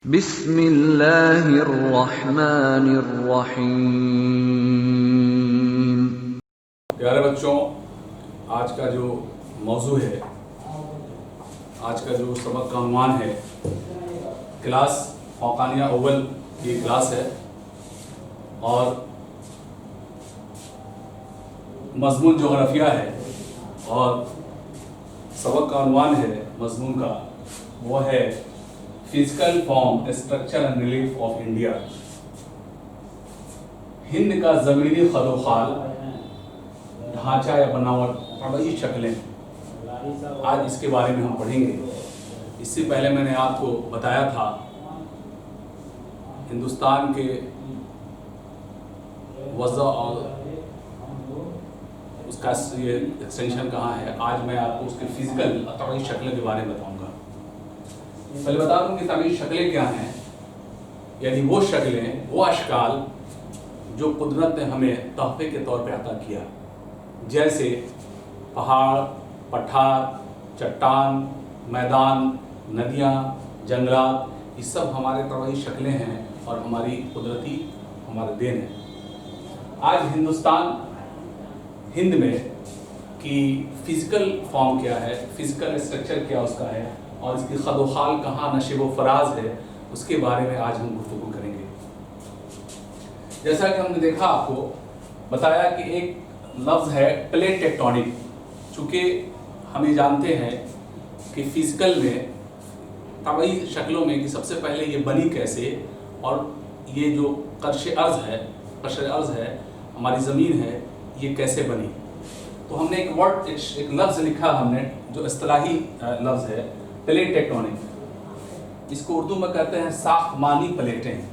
बिस्मिल्लाहिर्रहमानिर्रहीम। प्यारे बच्चों, आज का जो मौजू है, आज का जो सबक का उन्वान है, क्लास फौकानिया अव्वल की क्लास है और मजमून जोग्राफिया है और सबक का उन्वान है मजमून का वो है physical form, structure and relief of India. Hind का ज़मीनी खदोखाल, ढांचा या बनावट, तबाही शक्लें, आज इसके बारे में हम पढ़ेंगे। इससे पहले मैंने आपको बताया था हिंदुस्तान के वज़ा और उसका ये एक्सटेंशन कहाँ है। आज मैं आपको उसके फिजिकल तबाही शक्लें के बारे में बताऊंगा। पहले बता दूं कि तबाही शक्लें क्या हैं, यानी वो शक्लें, वो अशकाल जो कुदरत ने हमें तोहफे के तौर पे अता किया, जैसे पहाड़, पठार, चट्टान, मैदान, नदियाँ, जंगलात, ये सब हमारे तबाही शक्लें हैं और हमारी कुदरती हमारे देन है। आज हिंद में की फिजिकल फॉर्म क्या है, फिजिकल स्ट्रक्चर क्या उसका है और इसकी खदोखाल कहाँ नशेब व फराज है, उसके बारे में आज हम गुफ्तगू करेंगे। जैसा कि हमने देखा, आपको बताया कि एक लफ्ज़ है प्लेट टेक्टोनिक। चूँकि हम ये जानते हैं कि फिजिकल में तबाही शक्लों में कि सबसे पहले ये बनी कैसे, और ये जो कर्श अर्ज़ है, हमारी ज़मीन है, ये कैसे बनी। तो हमने एक लफ्ज़ लिखा हमने, जो इस्तिलाही लफ्ज़ है प्लेट टेक्टोनिक। इसको उर्दू में कहते हैं साख्तमानी प्लेटें,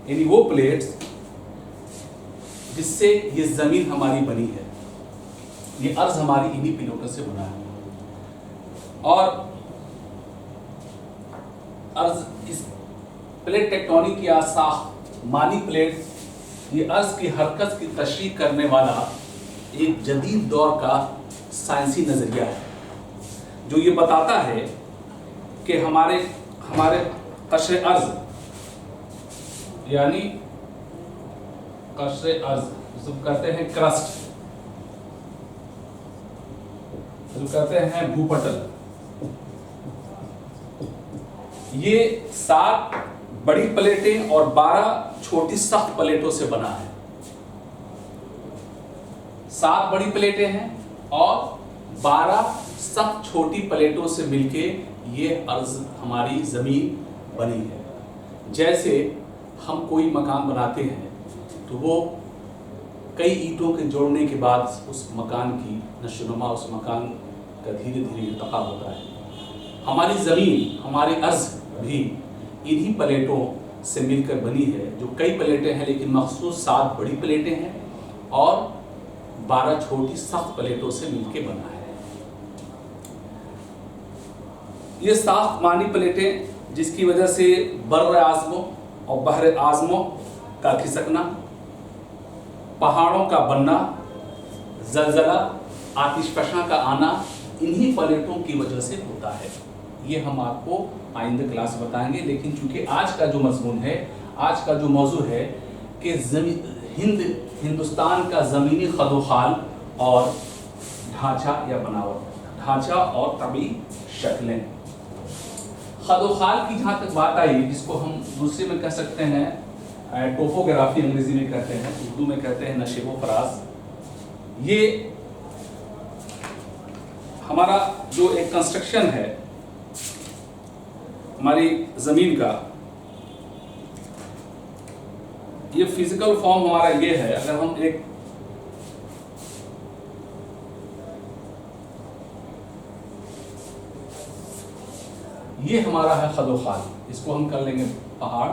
यानी वो प्लेट्स जिससे ये ज़मीन हमारी बनी है, ये अर्ज़ हमारी इन्हीं प्लेटों से बना है। और अर्ज़ इस प्लेट टेक्टोनिक या साख्तमानी प्लेट, ये अर्ज़ की हरकत की तशरीह करने वाला एक जदीद दौर का साइंसी नज़रिया है, जो ये बताता है कि हमारे कश्र अर्ज़, यानी कश्र अर्ज़ जो कहते हैं क्रस्ट, जो कहते हैं भूपटल, ये 7 बड़ी प्लेटें और 12 छोटी सख्त प्लेटों से बना है। 7 बड़ी प्लेटें हैं और 12 सख्त छोटी प्लेटों से मिलके ये अर्ज़ हमारी ज़मीन बनी है। जैसे हम कोई मकान बनाते हैं तो वो कई ईंटों के जोड़ने के बाद उस मकान की नशोनुमा, उस मकान का धीरे धीरे इर्तिक़ा होता है। हमारी ज़मीन, हमारी अर्ज़ भी इन्हीं प्लेटों से मिलकर बनी है, जो कई प्लेटें हैं, लेकिन मखसूस 7 बड़ी प्लेटें हैं और 12 छोटी सख्त प्लेटों से मिलकर बना है। ये साख्तमानी प्लेटें, जिसकी वजह से बर्र आज़मों और बहर आज़मों का खिसकना, पहाड़ों का बनना, ज़लज़ला, आतिशफ़शां का आना, इन्हीं प्लेटों की वजह से होता है। ये हम आपको आइंदा क्लास बताएंगे। लेकिन चूंकि आज का जो मज़मून है, आज का जो मौजू है कि हिंदुस्तान का ज़मीनी खदोखाल और ढांचा या बनावट, ढांचा और तबी शक्लें। खदोखाल की जहाँ तक बात आई, जिसको हम दूसरे में कह सकते हैं टोपोग्राफी, अंग्रेजी में कहते हैं, उर्दू में कहते हैं नशेब व फराज। ये हमारा जो एक कंस्ट्रक्शन है हमारी ज़मीन का, ये फिजिकल फॉर्म हमारा ये है। अगर हम ये हमारा है खदोखाल, इसको हम कर लेंगे पहाड़,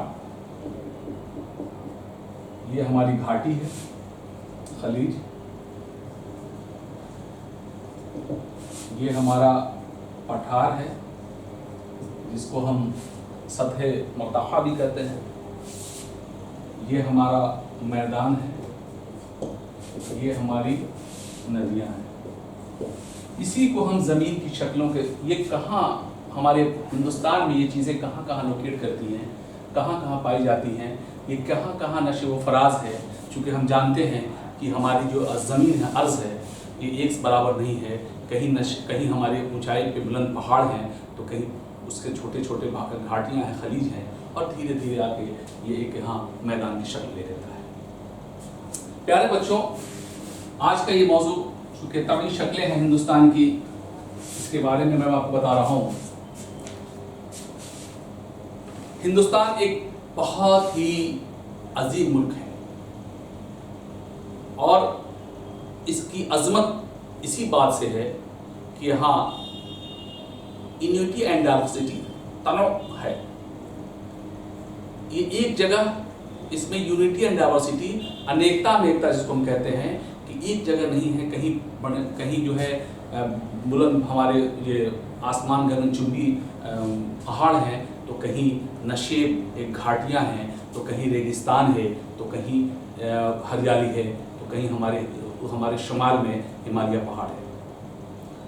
ये हमारी घाटी है खलीज, ये हमारा पठार है जिसको हम सतह मुर्तफ़ा भी कहते हैं, ये हमारा मैदान है, ये हमारी नदियाँ हैं। इसी को हम ज़मीन की शक्लों के, ये कहाँ हमारे हिंदुस्तान में ये चीज़ें कहाँ कहाँ लोकेट करती हैं, कहाँ कहाँ पाई जाती हैं, ये कहाँ कहाँ नशो व फराज है। चूँकि हम जानते हैं कि हमारी जो ज़मीन है, अर्ज़ है, ये एक बराबर नहीं है। कहीं हमारे ऊंचाई पे बुलंद पहाड़ हैं, तो कहीं उसके छोटे छोटे घाटियाँ हैं, खलीज हैं, और धीरे धीरे आके ये एक यहाँ मैदान की शक्ल ले लेता है। प्यारे बच्चों, आज का ये मौजू चूँकि तभी शक्लें हैं हिंदुस्तान की, इसके बारे में मैं आपको बता रहा हूँ। हिंदुस्तान एक बहुत ही अजीब मुल्क है और इसकी अजमत इसी बात से है कि यहाँ यूनिटी एंड डाइवर्सिटी, तनों है। ये एक जगह, इसमें यूनिटी एंड डाइवर्सिटी, अनेकता में एकता जिसको हम कहते हैं, कि एक जगह नहीं है। कहीं जो है बुलंद हमारे ये आसमान गगनचुंबी पहाड़ हैं, तो कहीं नशेब एक घाटियाँ हैं, तो कहीं रेगिस्तान है, तो कहीं हरियाली है, तो कहीं हमारे शुमाल में हिमालय पहाड़ है।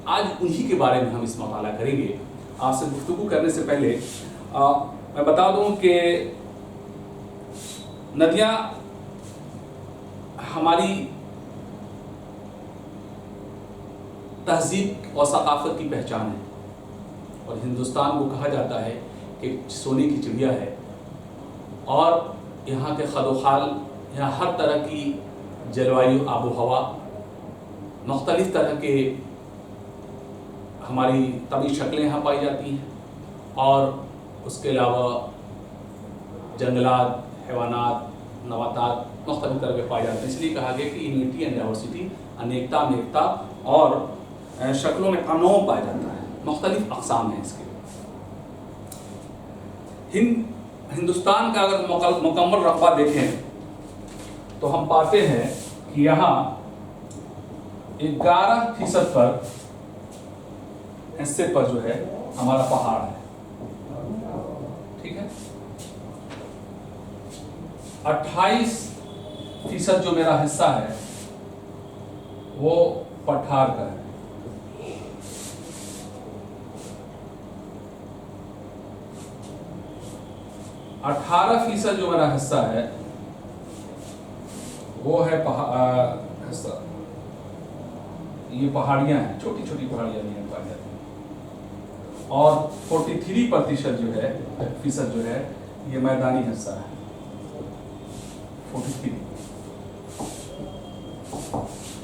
आज उन्हीं के बारे में हम इस मुताला करेंगे। आपसे गुफ्तगू करने से पहले मैं बता दूं कि नदियाँ हमारी तहजीब और सकाफत की पहचान है, और हिंदुस्तान को कहा जाता है कि सोने की चिड़िया है। और यहाँ के खदोखाल, यहाँ हर तरह की जलवायु, आबो हवा, मुख्तलिफ तरह के हमारी तभी शक्लें यहाँ पाई जाती हैं, और उसके अलावा जंगलात, हैवानात, नबातात मुख्तलिफ तरह के पाए जाते हैं। इसलिए कहा गया कि यूनिटी एंड डाइवर्सिटी, अनेकता में एकता, और शक्लों में तनों पाया जाता है। मुख्तलिफ अक़साम हैं इसके। हिंदुस्तान का अगर मुकम्मल रकबा देखें तो हम पाते हैं कि यहाँ 11% पर हिस्से पर जो है हमारा पहाड़ है, ठीक है। 28% जो मेरा हिस्सा है वो पठार का है। 18% जो मेरा हिस्सा है वो है हिस्सा, ये पहाड़ियाँ हैं, छोटी छोटी पहाड़ियाँ नहीं पाई जाती हैं। और 43% जो है फीसद जो है ये मैदानी हिस्सा है। 43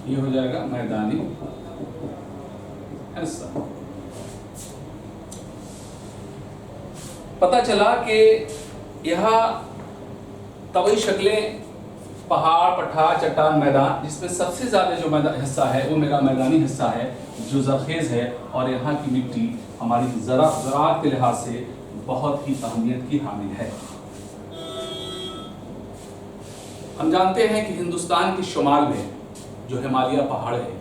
ये हो जाएगा मैदानी हिस्सा। पता चला कि यहाँ तभी शक्लें पहाड़, पठार, चट्टान, मैदान, जिसमें सबसे ज़्यादा जो हिस्सा है वो मेरा मैदानी हिस्सा है, जो ज़रखेज़ है। और यहाँ की मिट्टी हमारी ज़राअत के लिहाज से बहुत ही अहमियत की हामिल है। हम जानते हैं कि हिंदुस्तान के शुमाल में जो हिमालय पहाड़ है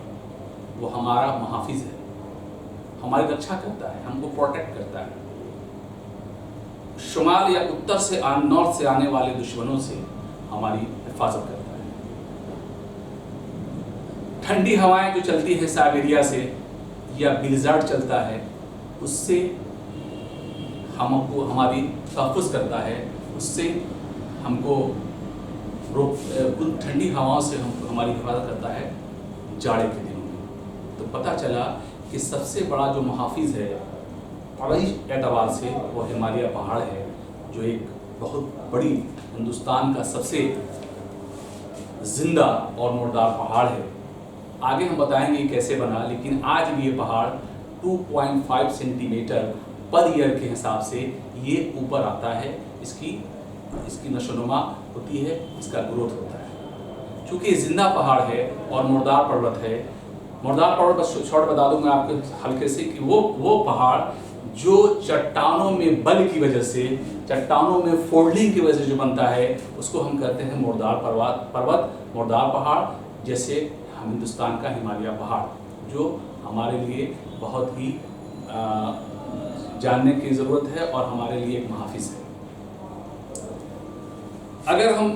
वो हमारा मुहाफिज है, हमारी रक्षा करता है, हमको प्रोटेक्ट करता है। शुमाल या उत्तर से नॉर्थ से आने वाले दुश्मनों से हमारी हिफाजत करता है। ठंडी हवाएं जो चलती है साइबेरिया से, या बिलिज़ार्ड चलता है, उससे हमको हमारी तहफ़्फ़ुज़ करता है, उससे हमको उन ठंडी हवाओं से हमारी हिफाजत करता है जाड़े के दिनों में। तो पता चला कि सबसे बड़ा जो मुहाफिज है तबाई एतबार से वो हिमालय पहाड़ है, जो एक बहुत बड़ी हिंदुस्तान का सबसे जिंदा और मुर्दार पहाड़ है। आगे हम बताएंगे कैसे बना, लेकिन आज भी ये पहाड़ 2.5 सेंटीमीटर पर ईयर के हिसाब से ये ऊपर आता है। इसकी नशोनुमा होती है, इसका ग्रोथ होता है। चूँकि जिंदा पहाड़ है और मुर्दार पर्वत है। मुर्दार पर्वत बस शॉर्ट बता दूँ मैं आपको हल्के से कि वो पहाड़ जो चट्टानों में बल की वजह से, चट्टानों में फोल्डिंग की वजह से जो बनता है, उसको हम कहते हैं मुर्दार पर्वत, मुर्दार पहाड़। जैसे हम हिंदुस्तान का हिमालय पहाड़, जो हमारे लिए बहुत ही जानने की ज़रूरत है और हमारे लिए एक मुहाफिज है। अगर हम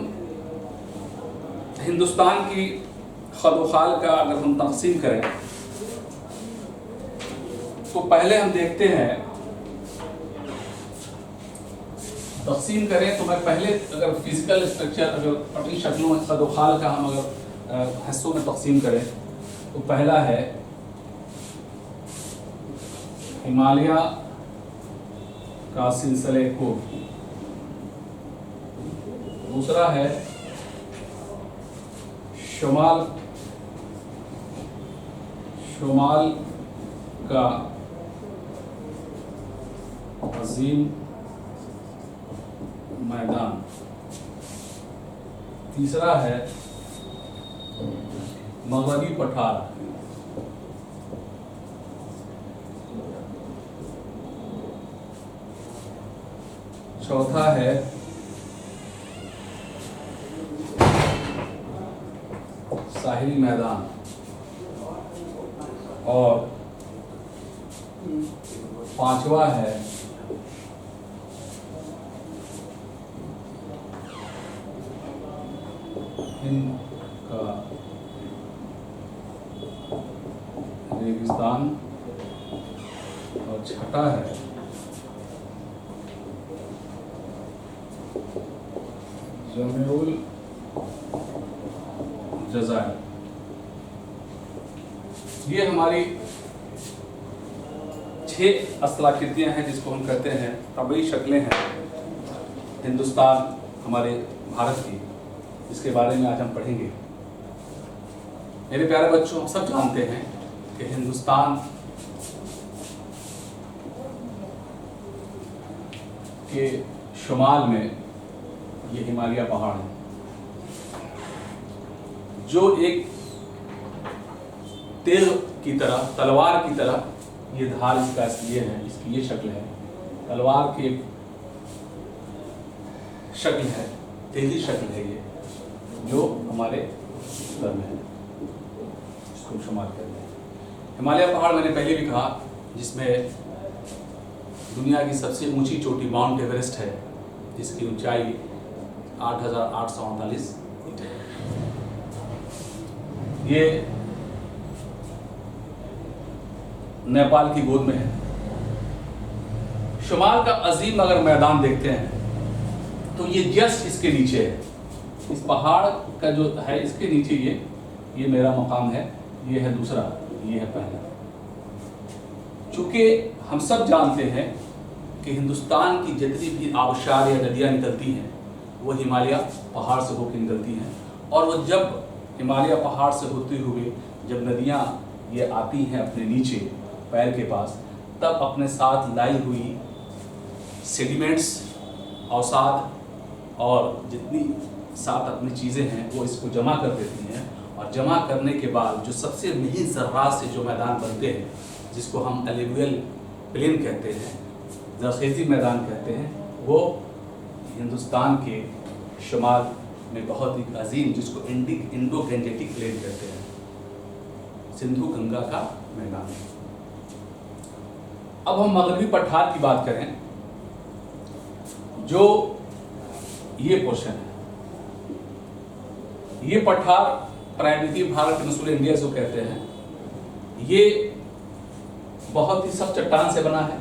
हिंदुस्तान की खदोखाल का अगर हम तकसीम करें तो पहले हम देखते हैं तकसीम करें तो मैं पहले अगर फिजिकल स्ट्रक्चर, अगर पटली शक्लों सदोखाल का हम अगर हिस्सों में तकसीम करें तो पहला है हिमालय का सिलसिले को, दूसरा है शुमाल का अजीम मैदान, तीसरा है मगरबी पठार, चौथा है साहिली मैदान, और पांचवा है हिंद का रेगिस्तान, और छठा है जमीउल जज़ायर। ये हमारी 6 असलाकृतियाँ हैं जिसको हम कहते हैं तबई शक्लें हैं हिंदुस्तान, हमारे भारत की, इसके बारे में आज हम पढ़ेंगे। मेरे प्यारे बच्चों, हम सब जानते हैं कि हिंदुस्तान के शुमाल में ये हिमालय पहाड़ है, जो एक तेज की तरह, तलवार की तरह ये धार इसका इसलिए है, इसकी ये शक्ल है, तलवार की एक शक्ल है, तेजी शक्ल है ये, जो हमारे उत्तर में है, इसको शुमार करते हैं। हिमालय पहाड़ मैंने पहले भी कहा, जिसमें दुनिया की सबसे ऊंची चोटी माउंट एवरेस्ट है, जिसकी ऊंचाई 8,838 मीटर है। ये नेपाल की गोद में है। शुमाल का अजीम अगर मैदान देखते हैं तो ये जस्ट इसके नीचे है, इस पहाड़ का जो है इसके नीचे ये मेरा मकाम है, ये है दूसरा, ये है पहला। चूंकि हम सब जानते हैं कि हिंदुस्तान की जितनी भी आबशार या नदियाँ निकलती हैं वो हिमालय पहाड़ से होकर निकलती हैं, और वो जब हिमालय पहाड़ से होते हुए जब नदियाँ ये आती हैं अपने नीचे पैर के पास, तब अपने साथ लाई हुई सेडिमेंट्स, अवसाद और जितनी साथ अपनी चीज़ें हैं वो इसको जमा कर देती हैं, और जमा करने के बाद जो सबसे महीन ज़र्रात से जो मैदान बनते हैं, जिसको हम एलुवियल प्लेन कहते हैं, ज़रखेज़ी मैदान कहते हैं, वो हिंदुस्तान के शुमाल में बहुत ही अजीम, जिसको इंडो गंजेटिक प्लेन कहते हैं, सिंधु गंगा का मैदान है। अब हम मगरबी पठार की बात करें, जो ये पोर्शन है, ये पठार प्रायद्वीपीय भारत पेनिनसुला इंडिया जो कहते हैं, ये बहुत ही सख्त चट्टान से बना है।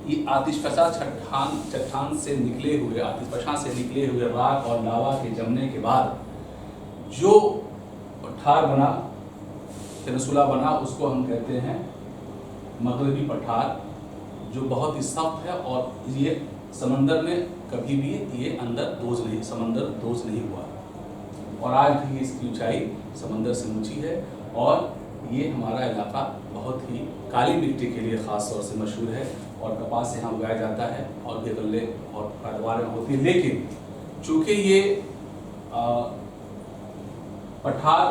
ये आतिशफशा चट्टान से निकले हुए, आतिशफशा से निकले हुए राख और लावा के जमने के बाद जो पठार बना, पेनिनसुला बना, उसको हम कहते हैं मगरबी पठार, जो बहुत ही सख्त है, और ये समंदर में कभी भी ये अंदर समंदर दोज नहीं हुआ, और आज भी इसकी ऊंचाई समंदर से ऊंची है। और ये हमारा इलाका बहुत ही काली मिट्टी के लिए ख़ास तौर से मशहूर है, और कपास यहाँ उगाया जाता है, और भी गल्ले और पैदावार होती है। लेकिन चूँकि ये पठार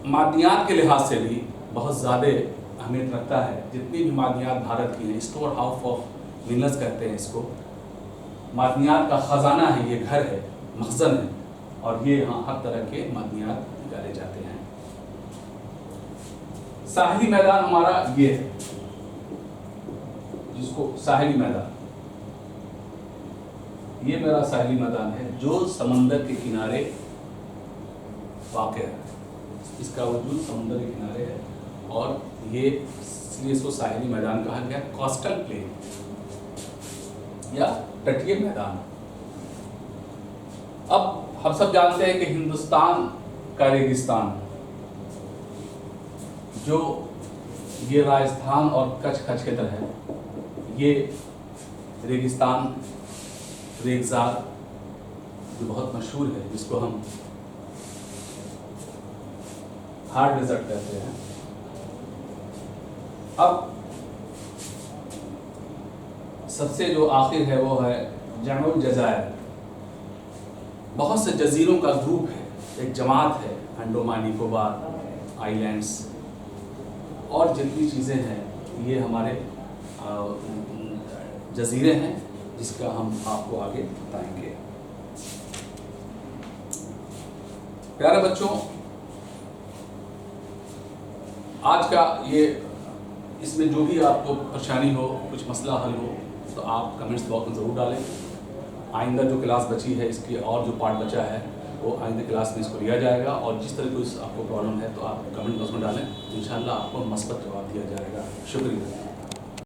मादनियात के लिहाज से भी बहुत ज़्यादा अहमियत रखता है। जितनी भी मादनियात भारत की हैं, स्टोर हाउस ऑफ मिनरल्स कहते हैं इसको, मादनियात का ख़जाना है, ये घर है, मखज़न है, और ये यहाँ हर तरह के मादनियात निकाले जाते हैं। साहिली मैदान हमारा ये है, जिसको साहिली मैदान, ये मेरा साहिली मैदान है, जो समंदर के किनारे वाक़ है, इसका वजूद समुद्र के किनारे है, और ये इसलिए इसको साहिली मैदान कहा गया, कोस्टल प्लेन। या तटीय मैदान। अब हम सब जानते हैं कि हिंदुस्तान का रेगिस्तान, जो ये राजस्थान और कच्छ क्षेत्र है, ये रेगिस्तान रेगजार जो बहुत मशहूर है, जिसको हम हार्ड डेजर्ट कहते हैं। अब सबसे जो आखिर है वो है जमुल जज़ायर। बहुत से जजीरों का ग्रुप है, एक जमात है, अंडोमान निकोबार आइलैंड्स और जितनी चीज़ें हैं, ये हमारे जजीरे हैं, जिसका हम आपको आगे बताएंगे। प्यारे बच्चों, आज का ये, इसमें जो भी आपको परेशानी हो, कुछ मसला हल हो, तो आप कमेंट्स बॉक्स में ज़रूर डालें। आइंदा जो क्लास बची है, इसकी और जो पार्ट बचा है, वो आइंदा क्लास में इसको लिया जाएगा, और जिस तरह कोई आपको प्रॉब्लम है तो आप कमेंट बॉक्स में डालें, इंशाल्लाह आपको मस्बत जवाब दिया जाएगा। शुक्रिया।